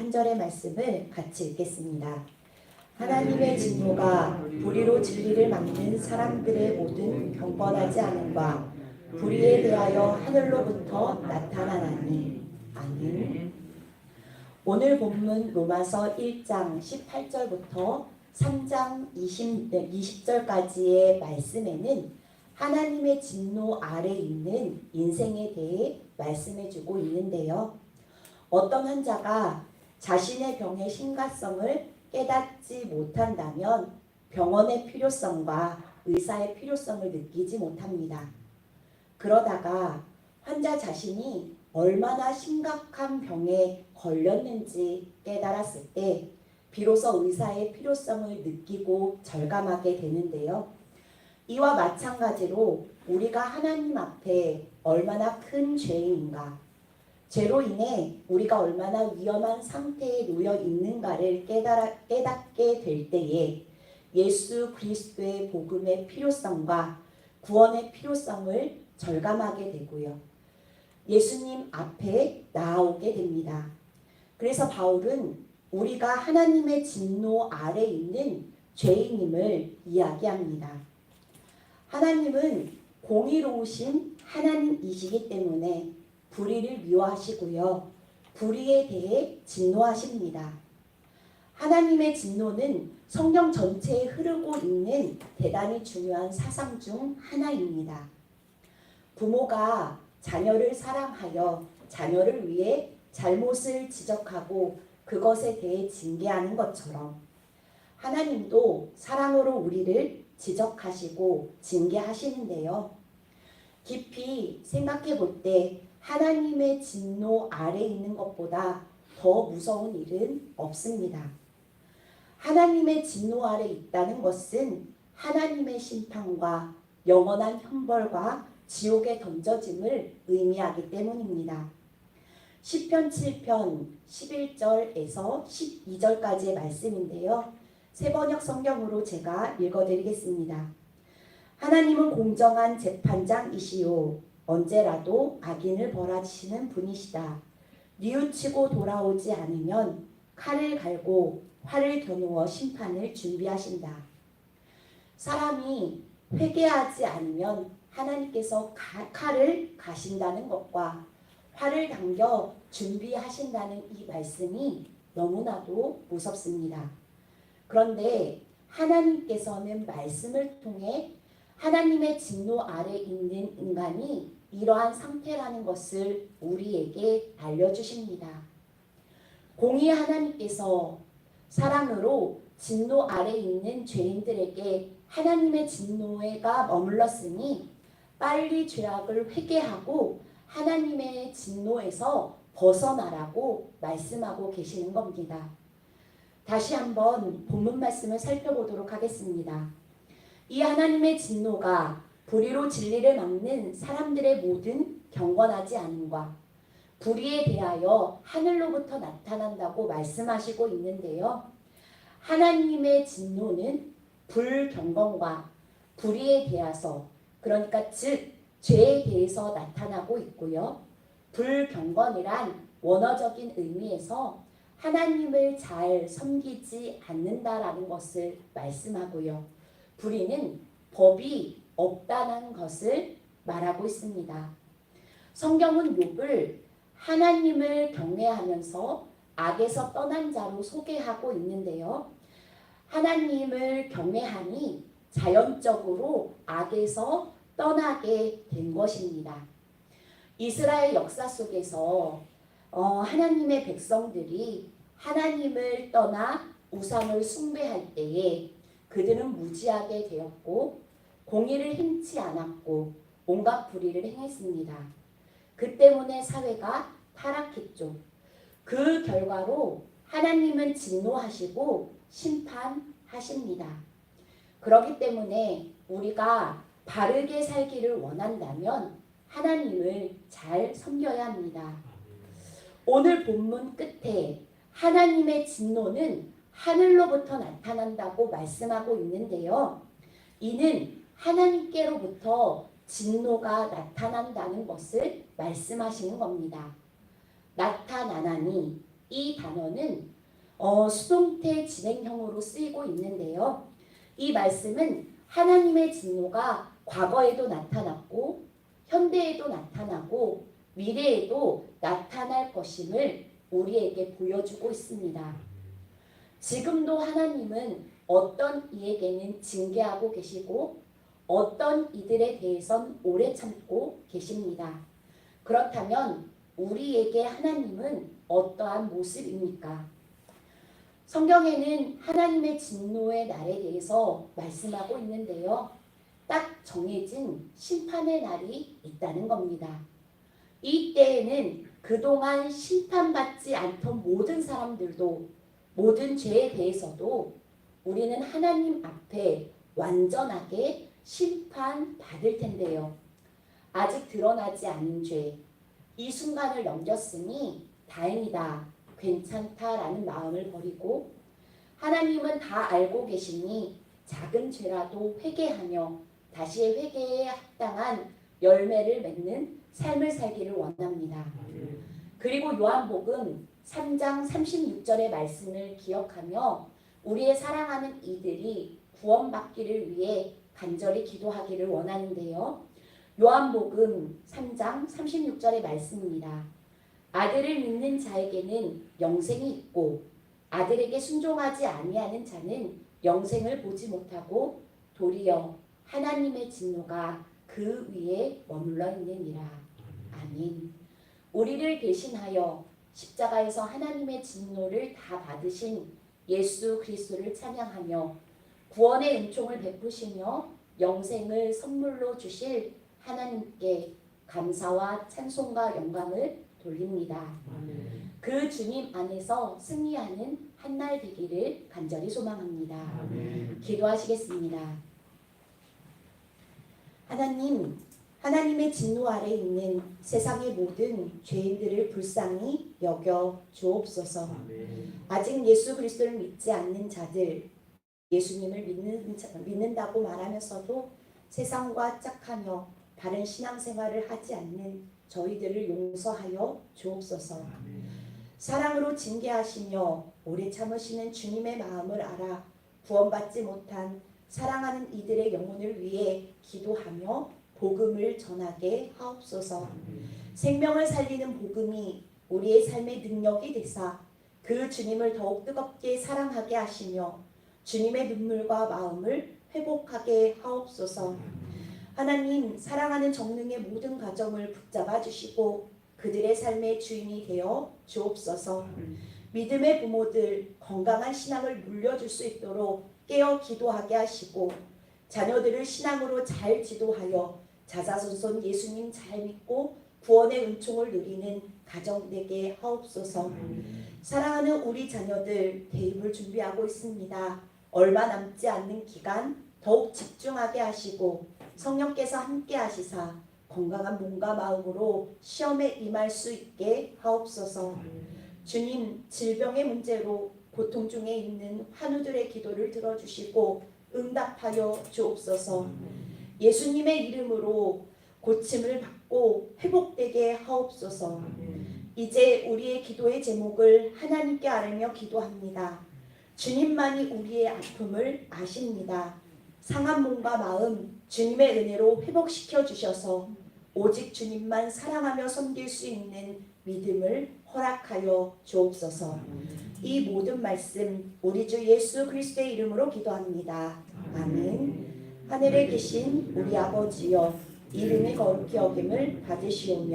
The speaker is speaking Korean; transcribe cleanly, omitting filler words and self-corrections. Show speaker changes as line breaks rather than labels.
3절의 말씀을 같이 읽겠습니다. 하나님의 진노가 불의로 진리를 막는 사람들의 모든 경건하지 않음과 불의에 대하여 하늘로부터 나타나나니. 아멘. 오늘 본문 로마서 1장 18절부터 3장 20절까지의 말씀에는 하나님의 진노 아래 있는 인생에 대해 말씀해주고 있는데요. 어떤 환자가 자신의 병의 심각성을 깨닫지 못한다면 병원의 필요성과 의사의 필요성을 느끼지 못합니다. 그러다가 환자 자신이 얼마나 심각한 병에 걸렸는지 깨달았을 때 비로소 의사의 필요성을 느끼고 절감하게 되는데요. 이와 마찬가지로 우리가 하나님 앞에 얼마나 큰 죄인인가, 죄로 인해 우리가 얼마나 위험한 상태에 놓여 있는가를 깨닫게 될 때에 예수 그리스도의 복음의 필요성과 구원의 필요성을 절감하게 되고요. 예수님 앞에 나아오게 됩니다. 그래서 바울은 우리가 하나님의 진노 아래 있는 죄인임을 이야기합니다. 하나님은 공의로우신 하나님이시기 때문에 불의를 미워하시고요. 불의에 대해 진노하십니다. 하나님의 진노는 성경 전체에 흐르고 있는 대단히 중요한 사상 중 하나입니다. 부모가 자녀를 사랑하여 자녀를 위해 잘못을 지적하고 그것에 대해 징계하는 것처럼 하나님도 사랑으로 우리를 지적하시고 징계하시는데요. 깊이 생각해 볼 때 하나님의 진노 아래 있는 것보다 더 무서운 일은 없습니다. 하나님의 진노 아래 있다는 것은 하나님의 심판과 영원한 형벌과 지옥에 던져짐을 의미하기 때문입니다. 시편 7편 11절에서 12절까지의 말씀인데요. 새번역 성경으로 제가 읽어드리겠습니다. 하나님은 공정한 재판장이시요 언제라도 악인을 벌하시는 분이시다. 뉘우치고 돌아오지 않으면 칼을 갈고 활을 겨누어 심판을 준비하신다. 사람이 회개하지 않으면 하나님께서 칼을 가신다는 것과 활을 당겨 준비하신다는 이 말씀이 너무나도 무섭습니다. 그런데 하나님께서는 말씀을 통해 하나님의 진노 아래 있는 인간이 이러한 상태라는 것을 우리에게 알려주십니다. 공의 하나님께서 사랑으로 진노 아래 있는 죄인들에게 하나님의 진노가 머물렀으니 빨리 죄악을 회개하고 하나님의 진노에서 벗어나라고 말씀하고 계시는 겁니다. 다시 한번 본문 말씀을 살펴보도록 하겠습니다. 이 하나님의 진노가 불의로 진리를 막는 사람들의 모든 경건하지 않음과 불의에 대하여 하늘로부터 나타난다고 말씀하시고 있는데요. 하나님의 진노는 불경건과 불의에 대해서, 그러니까 즉 죄에 대해서 나타나고 있고요. 불경건이란 원어적인 의미에서 하나님을 잘 섬기지 않는다라는 것을 말씀하고요. 불의는 법이 없다는 것을 말하고 있습니다. 성경은 욥을 하나님을 경외하면서 악에서 떠난 자로 소개하고 있는데요. 하나님을 경외하니 자연적으로 악에서 떠나게 된 것입니다. 이스라엘 역사 속에서 하나님의 백성들이 하나님을 떠나 우상을 숭배할 때에 그들은 무지하게 되었고 공의를 행치 않았고 온갖 불의를 행했습니다. 그 때문에 사회가 타락했죠. 그 결과로 하나님은 진노하시고 심판하십니다. 그렇기 때문에 우리가 바르게 살기를 원한다면 하나님을 잘 섬겨야 합니다. 오늘 본문 끝에 하나님의 진노는 하늘로부터 나타난다고 말씀하고 있는데요. 이는 하나님께로부터 진노가 나타난다는 것을 말씀하시는 겁니다. 나타나나니 이 단어는 수동태 진행형으로 쓰이고 있는데요. 이 말씀은 하나님의 진노가 과거에도 나타났고 현대에도 나타나고 미래에도 나타날 것임을 우리에게 보여주고 있습니다. 지금도 하나님은 어떤 이에게는 징계하고 계시고 어떤 이들에 대해선 오래 참고 계십니다. 그렇다면 우리에게 하나님은 어떠한 모습입니까? 성경에는 하나님의 진노의 날에 대해서 말씀하고 있는데요. 딱 정해진 심판의 날이 있다는 겁니다. 이때에는 그동안 심판받지 않던 모든 사람들도 모든 죄에 대해서도 우리는 하나님 앞에 완전하게 심판받을 텐데요. 아직 드러나지 않은 죄, 이 순간을 넘겼으니 다행이다, 괜찮다라는 마음을 버리고 하나님은 다 알고 계시니 작은 죄라도 회개하며 다시 회개에 합당한 열매를 맺는 삶을 살기를 원합니다. 그리고 요한복음 3장 36절의 말씀을 기억하며 우리의 사랑하는 이들이 구원받기를 위해 간절히 기도하기를 원하는데요. 요한복음 3장 36절의 말씀입니다. 아들을 믿는 자에게는 영생이 있고 아들에게 순종하지 아니하는 자는 영생을 보지 못하고 도리어 하나님의 진노가 그 위에 머물러 있느니라. 아멘. 우리를 대신하여 십자가에서 하나님의 진노를 다 받으신 예수 그리스도를 찬양하며 구원의 은총을 베푸시며 영생을 선물로 주실 하나님께 감사와 찬송과 영광을 돌립니다.
아멘.
그 주님 안에서 승리하는 한날 되기를 간절히 소망합니다.
아멘.
기도하시겠습니다. 하나님, 하나님의 진노 아래 있는 세상의 모든 죄인들을 불쌍히 여겨 주옵소서.
아멘.
아직 예수 그리스도를 믿지 않는 자들, 예수님을 믿는다고 말하면서도 세상과 짝하며 바른 신앙생활을 하지 않는 저희들을 용서하여 주옵소서.
아멘.
사랑으로 징계하시며 오래 참으시는 주님의 마음을 알아 구원받지 못한 사랑하는 이들의 영혼을 위해 기도하며 복음을 전하게 하옵소서. 생명을 살리는 복음이 우리의 삶의 능력이 되사 그 주님을 더욱 뜨겁게 사랑하게 하시며 주님의 눈물과 마음을 회복하게 하옵소서. 하나님, 사랑하는 정릉의 모든 가정을 붙잡아 주시고 그들의 삶의 주인이 되어 주옵소서. 믿음의 부모들 건강한 신앙을 물려줄 수 있도록 깨어 기도하게 하시고 자녀들을 신앙으로 잘 지도하여 자자손손 예수님 잘 믿고 구원의 은총을 누리는 가정 되게 하옵소서. 사랑하는 우리 자녀들 대입을 준비하고 있습니다. 얼마 남지 않는 기간 더욱 집중하게 하시고 성령께서 함께 하시사 건강한 몸과 마음으로 시험에 임할 수 있게 하옵소서. 주님, 질병의 문제로 고통 중에 있는 환우들의 기도를 들어주시고 응답하여 주옵소서. 예수님의 이름으로 고침을 받고 회복되게 하옵소서. 이제 우리의 기도의 제목을 하나님께 아뢰며 기도합니다. 주님만이 우리의 아픔을 아십니다. 상한 몸과 마음 주님의 은혜로 회복시켜 주셔서 오직 주님만 사랑하며 섬길 수 있는 믿음을 허락하여 주옵소서. 이 모든 말씀 우리 주 예수 그리스도의 이름으로 기도합니다. 아멘. 하늘에 계신 우리 아버지여, 이름이 거룩히 여김을 받으시오며